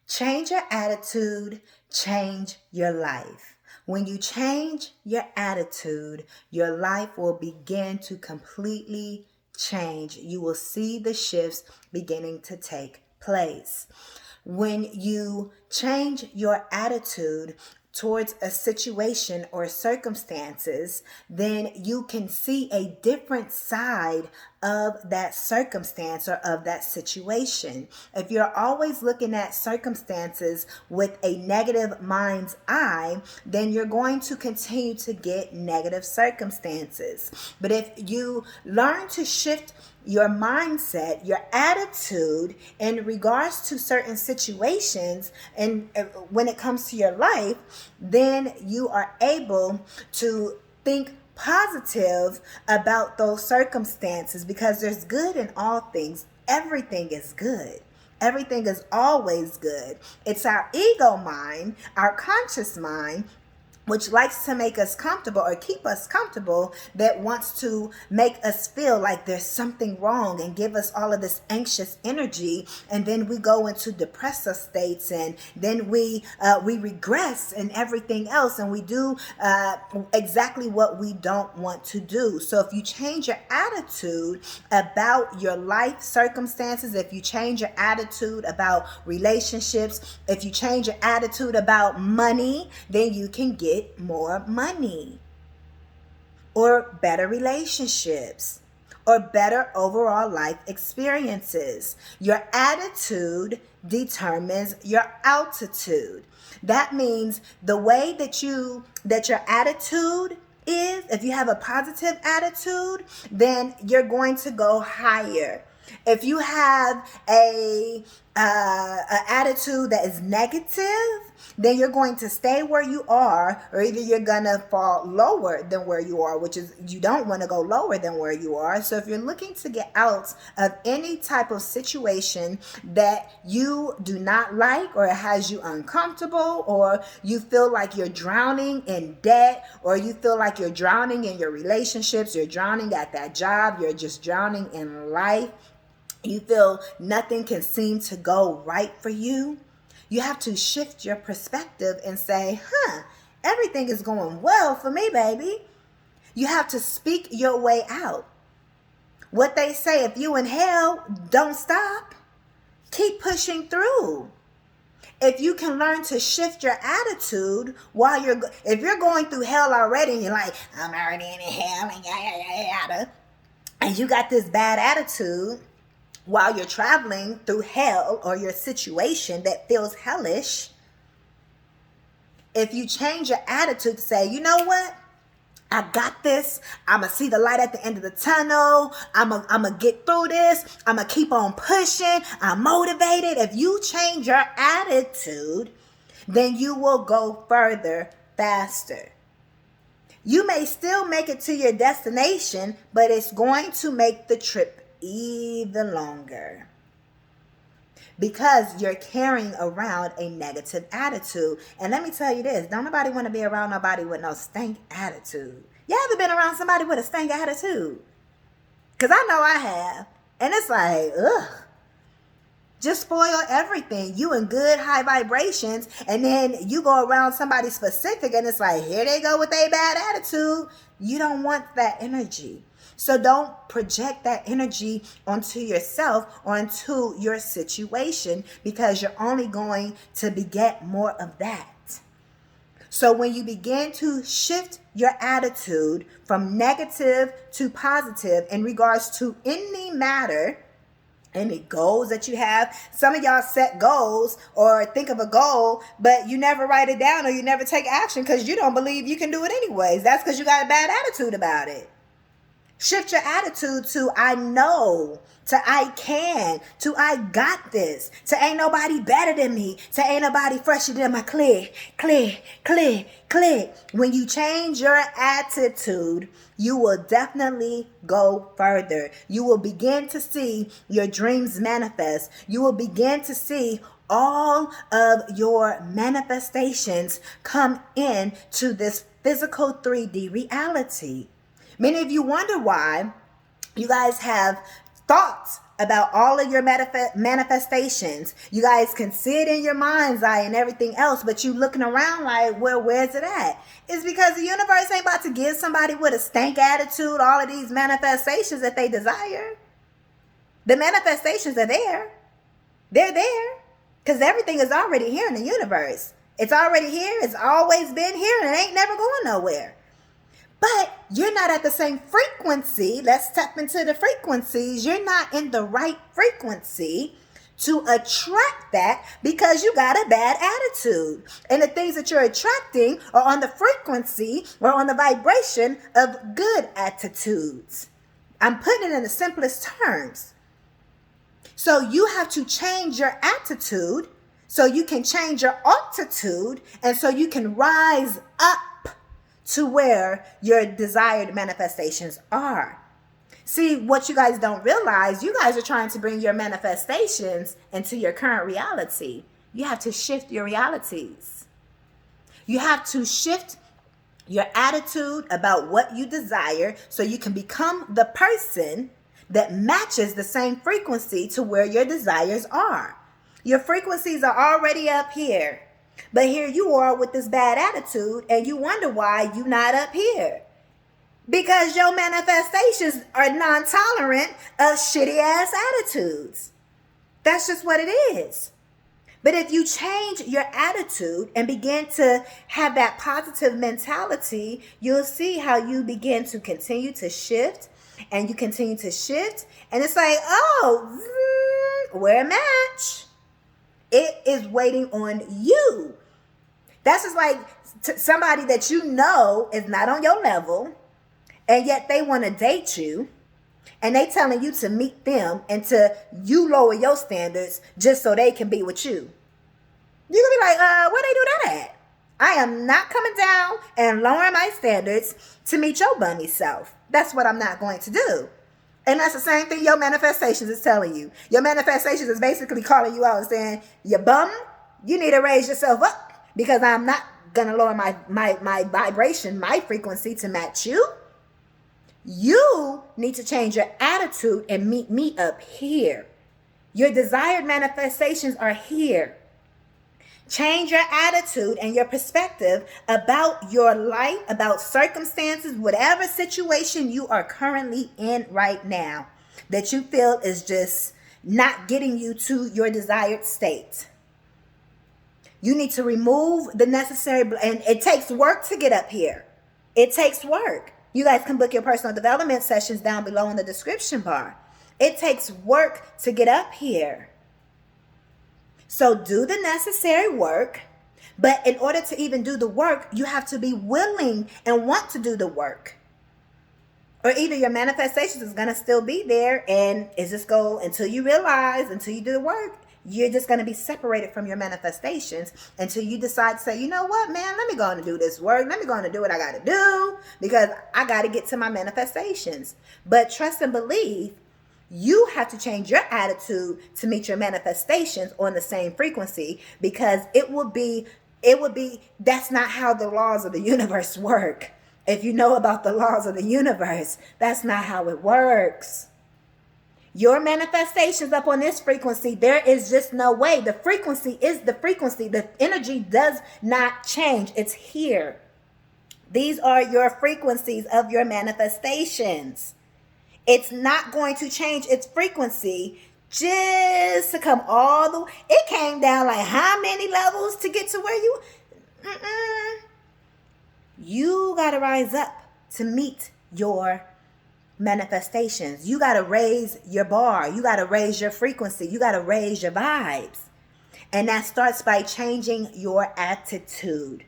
Change your attitude, change your life. When you change your attitude, your life will begin to completely change. You will see the shifts beginning to take place. When you change your attitude towards a situation or circumstances, then you can see a different side of that circumstance or of that situation. If you're always looking at circumstances with a negative mind's eye, then you're going to continue to get negative circumstances. But if you learn to shift your mindset, your attitude in regards to certain situations, and when it comes to your life, then you are able to think positive about those circumstances, because there's good in all things. Everything is good. Everything is always good. It's our ego mind, our conscious mind, which likes to make us comfortable or keep us comfortable, that wants to make us feel like there's something wrong and give us all of this anxious energy, and then we go into depressive states, and then we regress and everything else, and we do exactly what we don't want to do. So if you change your attitude about your life circumstances, if you change your attitude about relationships, if you change your attitude about money, then you can get more money, or better relationships, or better overall life experiences. Your attitude determines your altitude. That means the way that your attitude is, if you have a positive attitude, then you're going to go higher. If you have a attitude that is negative, then you're going to stay where you are, or either you're going to fall lower than where you are, which is, you don't want to go lower than where you are. So if you're looking to get out of any type of situation that you do not like, or it has you uncomfortable, or you feel like you're drowning in debt, or you feel like you're drowning in your relationships, you're drowning at that job, you're just drowning in life, you feel nothing can seem to go right for you, you have to shift your perspective and say, everything is going well for me, baby. You have to speak your way out. What they say, if you in hell, don't stop. Keep pushing through. If you can learn to shift your attitude while if you're going through hell already, and you're like, I'm already in hell, and yada, yada, and you got this bad attitude while you're traveling through hell or your situation that feels hellish, if you change your attitude to say, you know what? I got this. I'm going to see the light at the end of the tunnel. I'm going to get through this. I'm going to keep on pushing. I'm motivated. If you change your attitude, then you will go further, faster. You may still make it to your destination, but it's going to make the trip even longer, because you're carrying around a negative attitude. And let me tell you this, don't nobody want to be around nobody with no stank attitude. You ever been around somebody with a stank attitude? Because I know I have. And it's like, just spoil everything. You in good high vibrations, and then you go around somebody specific, and it's like, here they go with their bad attitude. You don't want that energy. So don't project that energy onto yourself or onto your situation, because you're only going to beget more of that. So when you begin to shift your attitude from negative to positive in regards to any matter, any goals that you have. Some of y'all set goals or think of a goal, but you never write it down, or you never take action because you don't believe you can do it anyways. That's because you got a bad attitude about it. Shift your attitude to I know, to I can, to I got this, to ain't nobody better than me, to ain't nobody fresher than my click. When you change your attitude, you will definitely go further. You will begin to see your dreams manifest. You will begin to see all of your manifestations come in to this physical 3D reality. Many of you wonder why you guys have thoughts about all of your manifestations. You guys can see it in your mind's eye and everything else, but you looking around like, well, where's it at? It's because the universe ain't about to give somebody with a stank attitude all of these manifestations that they desire. The manifestations are there. They're there because everything is already here in the universe. It's already here. It's always been here and it ain't never going nowhere. But you're not at the same frequency. Let's tap into the frequencies. You're not in the right frequency to attract that because you got a bad attitude. And the things that you're attracting are on the frequency or on the vibration of good attitudes. I'm putting it in the simplest terms. So you have to change your attitude so you can change your altitude and so you can rise up to where your desired manifestations are. See, what you guys don't realize, you guys are trying to bring your manifestations into your current reality. You have to shift your realities. You have to shift your attitude about what you desire so you can become the person that matches the same frequency to where your desires are. Your frequencies are already up here. But here you are with this bad attitude and you wonder why you're not up here. Because your manifestations are non-tolerant of shitty ass attitudes. That's just what it is. But if you change your attitude and begin to have that positive mentality, you'll see how you begin to continue to shift and you continue to shift. And it's like, oh, we're a match. It is waiting on you. That's just like somebody that you know is not on your level, and yet they want to date you, and they telling you to meet them and to you lower your standards just so they can be with you. You can be like, where they do that at? I am not coming down and lowering my standards to meet your bunny self. That's what I'm not going to do. And that's the same thing your manifestations is telling you. Your manifestations is basically calling you out and saying, you bum, you need to raise yourself up because I'm not going to lower my vibration, my frequency to match you. You need to change your attitude and meet me up here. Your desired manifestations are here. Change your attitude and your perspective about your life, about circumstances, whatever situation you are currently in right now that you feel is just not getting you to your desired state. You need to remove the necessary, and it takes work to get up here. It takes work. You guys can book your personal development sessions down below in the description bar. It takes work to get up here. So do the necessary work, but in order to even do the work, you have to be willing and want to do the work. Or either your manifestations is going to still be there and it's just go until you realize, until you do the work, you're just going to be separated from your manifestations until you decide to say, you know what, man, let me go on and do this work. Let me go on and do what I got to do because I got to get to my manifestations. But trust and believe, you have to change your attitude to meet your manifestations on the same frequency because that's not how the laws of the universe work. If you know about the laws of the universe, that's not how it works. Your manifestations up on this frequency, there is just no way. The frequency is the frequency. The energy does not change. It's here. These are your frequencies of your manifestations. It's not going to change its frequency just to come all the way. It came down like how many levels to get to where you? You got to rise up to meet your manifestations. You got to raise your bar. You got to raise your frequency. You got to raise your vibes. And that starts by changing your attitude.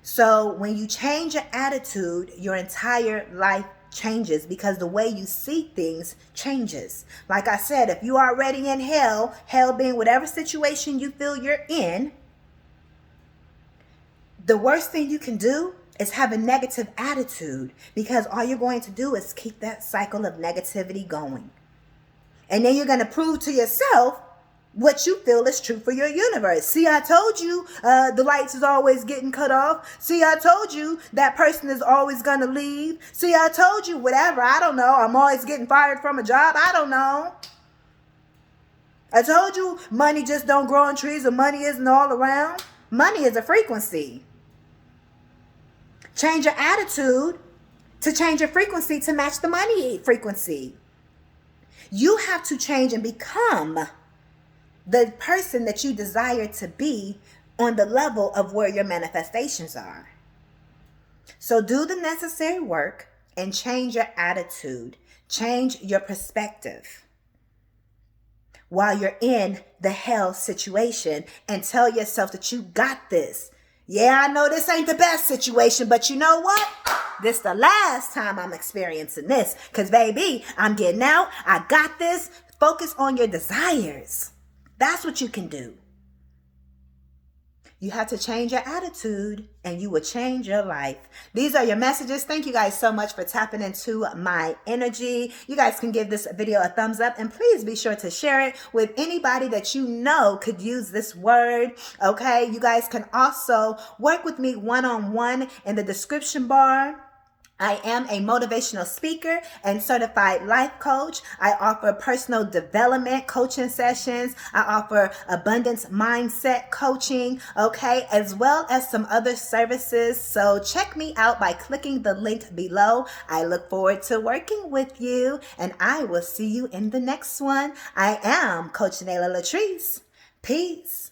So when you change your attitude, your entire life changes because the way you see things changes. Like I said, if you are already in hell being whatever situation you feel you're in, the worst thing you can do is have a negative attitude because all you're going to do is keep that cycle of negativity going. And then you're going to prove to yourself what you feel is true for your universe. See, I told you the lights is always getting cut off. See, I told you that person is always going to leave. See, I told you whatever. I don't know. I'm always getting fired from a job. I don't know. I told you money just don't grow on trees, or money isn't all around. Money is a frequency. Change your attitude to change your frequency to match the money frequency. You have to change and become the person that you desire to be on the level of where your manifestations are. So do the necessary work and change your attitude. Change your perspective while you're in the hell situation, and tell yourself that you got this. Yeah, I know this ain't the best situation, but you know what? This the last time I'm experiencing this, because baby, I'm getting out. I got this. Focus on your desires. That's what you can do. You have to change your attitude and you will change your life. These are your messages. Thank you guys so much for tapping into my energy. You guys can give this video a thumbs up, and please be sure to share it with anybody that you know could use this word. Okay, you guys can also work with me one-on-one in the description bar. I am a motivational speaker and certified life coach. I offer personal development coaching sessions. I offer abundance mindset coaching, okay, as well as some other services. So check me out by clicking the link below. I look forward to working with you, and I will see you in the next one. I am Coach LATRICE. Peace.